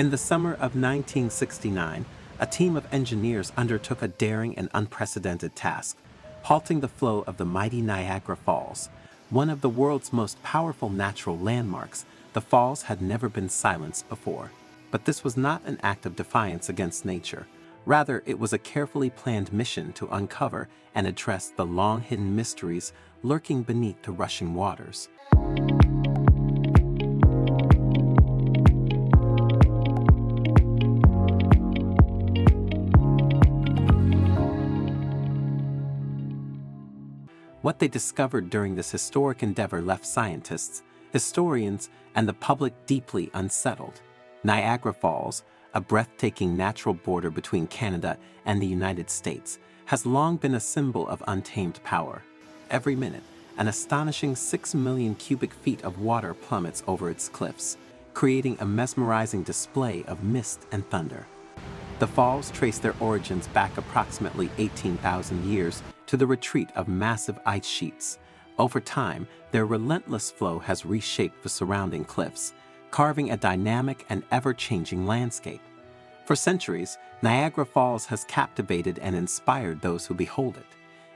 In the summer of 1969, a team of engineers undertook a daring and unprecedented task, halting the flow of the mighty Niagara Falls. One of the world's most powerful natural landmarks, the falls had never been silenced before. But this was not an act of defiance against nature. Rather, it was a carefully planned mission to uncover and address the long-hidden mysteries lurking beneath the rushing waters. What they discovered during this historic endeavor left scientists, historians, and the public deeply unsettled. Niagara Falls, a breathtaking natural border between Canada and the United States, has long been a symbol of untamed power. Every minute, an astonishing 6 million cubic feet of water plummets over its cliffs, creating a mesmerizing display of mist and thunder. The falls trace their origins back approximately 18,000 years to the retreat of massive ice sheets. Over time, their relentless flow has reshaped the surrounding cliffs, carving a dynamic and ever-changing landscape. For centuries, Niagara Falls has captivated and inspired those who behold it.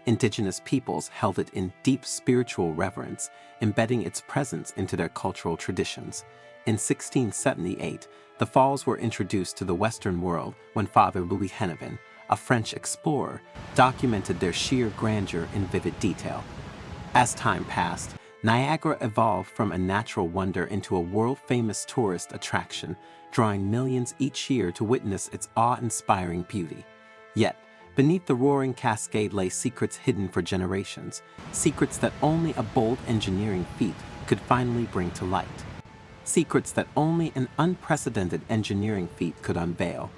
Indigenous peoples held it in deep spiritual reverence, embedding its presence into their cultural traditions. In 1678, the falls were introduced to the Western world when Father Louis Hennepin, a French explorer, documented their sheer grandeur in vivid detail. As time passed, Niagara evolved from a natural wonder into a world-famous tourist attraction, drawing millions each year to witness its awe-inspiring beauty. Yet, beneath the roaring cascade lay secrets hidden for generations, secrets that only a bold engineering feat could finally bring to light. Secrets that only an unprecedented engineering feat could unveil.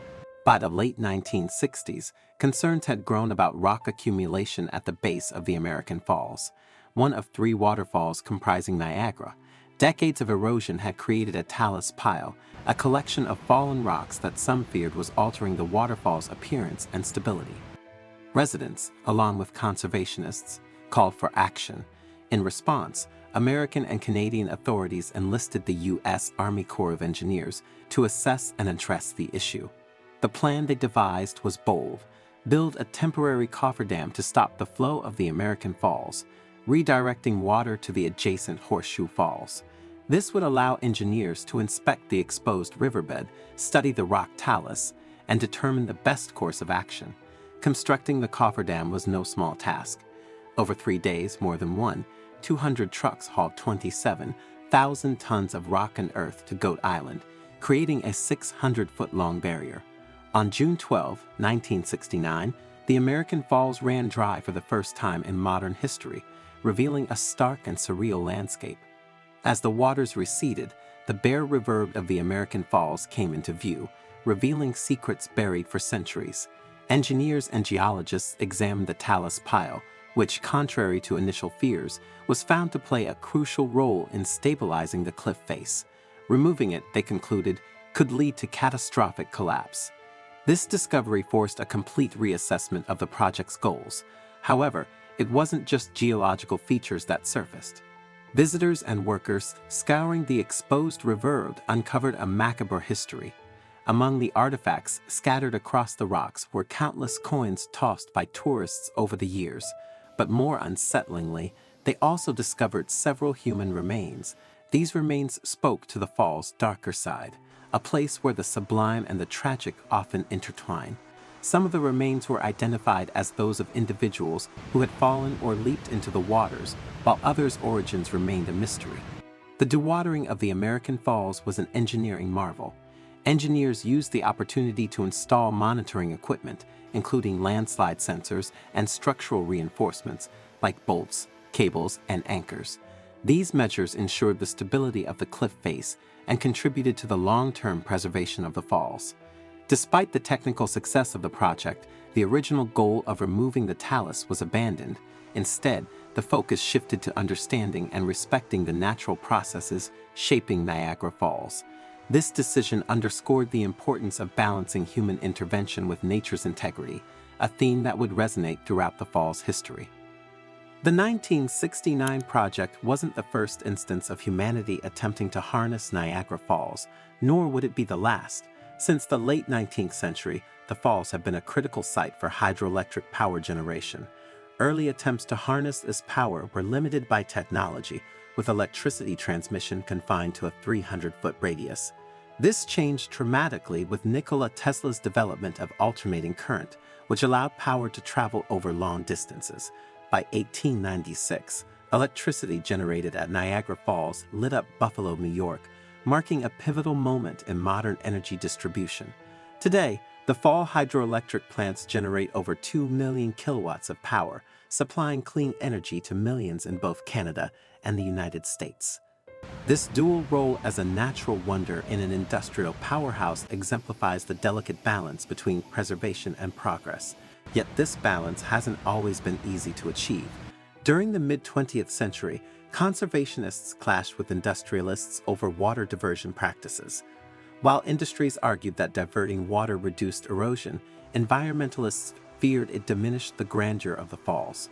By the late 1960s, concerns had grown about rock accumulation at the base of the American Falls, one of 3 waterfalls comprising Niagara. Decades of erosion had created a talus pile, a collection of fallen rocks that some feared was altering the waterfall's appearance and stability. Residents, along with conservationists, called for action. In response, American and Canadian authorities enlisted the U.S. Army Corps of Engineers to assess and address the issue. The plan they devised was bold: build a temporary cofferdam to stop the flow of the American Falls, redirecting water to the adjacent Horseshoe Falls. This would allow engineers to inspect the exposed riverbed, study the rock talus, and determine the best course of action. Constructing the cofferdam was no small task. Over 3 days, more than 200 trucks hauled 27,000 tons of rock and earth to Goat Island, creating a 600-foot-long barrier. On June 12, 1969, the American Falls ran dry for the first time in modern history, revealing a stark and surreal landscape. As the waters receded, the bare reverb of the American Falls came into view, revealing secrets buried for centuries. Engineers and geologists examined the talus pile, which, contrary to initial fears, was found to play a crucial role in stabilizing the cliff face. Removing it, they concluded, could lead to catastrophic collapse. This discovery forced a complete reassessment of the project's goals. However, it wasn't just geological features that surfaced. Visitors and workers scouring the exposed reverb uncovered a macabre history. Among the artifacts scattered across the rocks were countless coins tossed by tourists over the years. But more unsettlingly, they also discovered several human remains. These remains spoke to the fall's darker side, a place where the sublime and the tragic often intertwine. Some of the remains were identified as those of individuals who had fallen or leaped into the waters, while others' origins remained a mystery. The dewatering of the American Falls was an engineering marvel. Engineers used the opportunity to install monitoring equipment, including landslide sensors and structural reinforcements like bolts, cables, and anchors. These measures ensured the stability of the cliff face and contributed to the long-term preservation of the falls. Despite the technical success of the project, the original goal of removing the talus was abandoned. Instead, the focus shifted to understanding and respecting the natural processes shaping Niagara Falls. This decision underscored the importance of balancing human intervention with nature's integrity, a theme that would resonate throughout the fall's history. The 1969 project wasn't the first instance of humanity attempting to harness Niagara Falls, nor would it be the last. Since the late 19th century, the falls have been a critical site for hydroelectric power generation. Early attempts to harness this power were limited by technology, with electricity transmission confined to a 300-foot radius. This changed dramatically with Nikola Tesla's development of alternating current, which allowed power to travel over long distances. By 1896, electricity generated at Niagara Falls lit up Buffalo, New York, marking a pivotal moment in modern energy distribution. Today, the fall hydroelectric plants generate over 2 million kilowatts of power, supplying clean energy to millions in both Canada and the United States. This dual role as a natural wonder in an industrial powerhouse exemplifies the delicate balance between preservation and progress. Yet this balance hasn't always been easy to achieve. During the mid-20th century, conservationists clashed with industrialists over water diversion practices. While industries argued that diverting water reduced erosion, environmentalists feared it diminished the grandeur of the falls.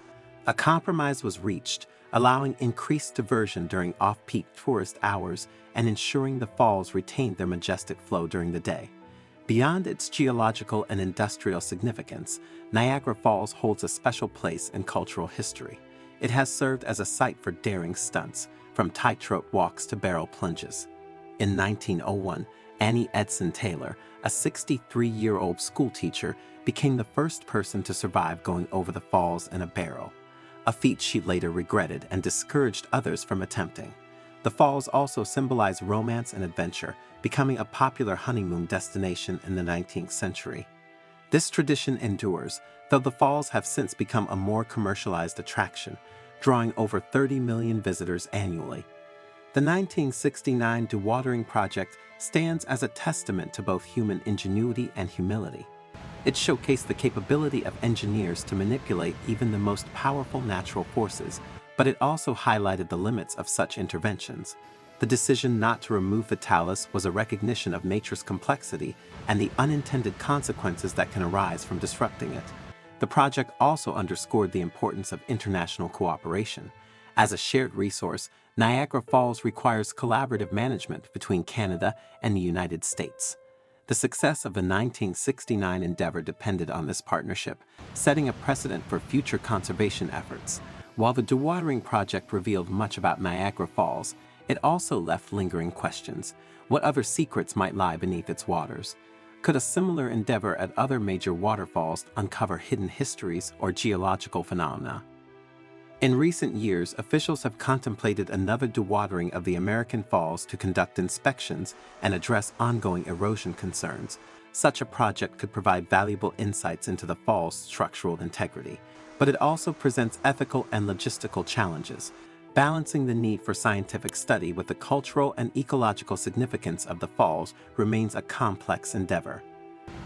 A compromise was reached, allowing increased diversion during off-peak tourist hours and ensuring the falls retained their majestic flow during the day. Beyond its geological and industrial significance, Niagara Falls holds a special place in cultural history. It has served as a site for daring stunts, from tightrope walks to barrel plunges. In 1901, Annie Edson Taylor, a 63-year-old schoolteacher, became the first person to survive going over the falls in a barrel, a feat she later regretted and discouraged others from attempting. The falls also symbolize romance and adventure, becoming a popular honeymoon destination in the 19th century. This tradition endures, though the falls have since become a more commercialized attraction, drawing over 30 million visitors annually. The 1969 dewatering project stands as a testament to both human ingenuity and humility. It showcased the capability of engineers to manipulate even the most powerful natural forces, but it also highlighted the limits of such interventions. The decision not to remove the talus was a recognition of nature's complexity and the unintended consequences that can arise from disrupting it. The project also underscored the importance of international cooperation. As a shared resource, Niagara Falls requires collaborative management between Canada and the United States. The success of the 1969 endeavor depended on this partnership, setting a precedent for future conservation efforts. While the dewatering project revealed much about Niagara Falls, it also left lingering questions. What other secrets might lie beneath its waters? Could a similar endeavor at other major waterfalls uncover hidden histories or geological phenomena? In recent years, officials have contemplated another dewatering of the American Falls to conduct inspections and address ongoing erosion concerns. Such a project could provide valuable insights into the fall's structural integrity, but it also presents ethical and logistical challenges. Balancing the need for scientific study with the cultural and ecological significance of the falls remains a complex endeavor.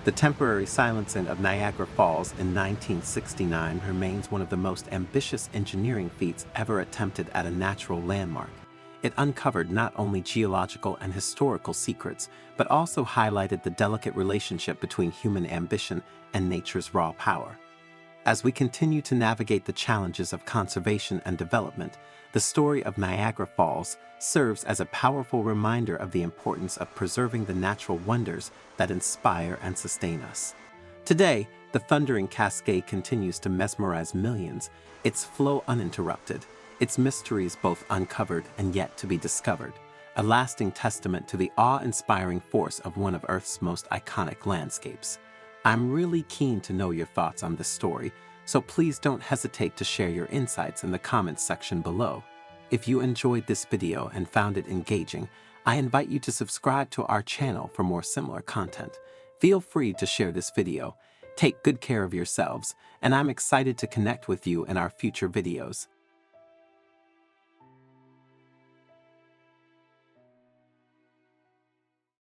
The temporary silencing of Niagara Falls in 1969 remains one of the most ambitious engineering feats ever attempted at a natural landmark. It uncovered not only geological and historical secrets, but also highlighted the delicate relationship between human ambition and nature's raw power. As we continue to navigate the challenges of conservation and development, the story of Niagara Falls serves as a powerful reminder of the importance of preserving the natural wonders that inspire and sustain us. Today, the thundering cascade continues to mesmerize millions, its flow uninterrupted, its mysteries both uncovered and yet to be discovered, a lasting testament to the awe-inspiring force of one of Earth's most iconic landscapes. I'm really keen to know your thoughts on this story, so please don't hesitate to share your insights in the comments section below. If you enjoyed this video and found it engaging, I invite you to subscribe to our channel for more similar content. Feel free to share this video. Take good care of yourselves, and I'm excited to connect with you in our future videos.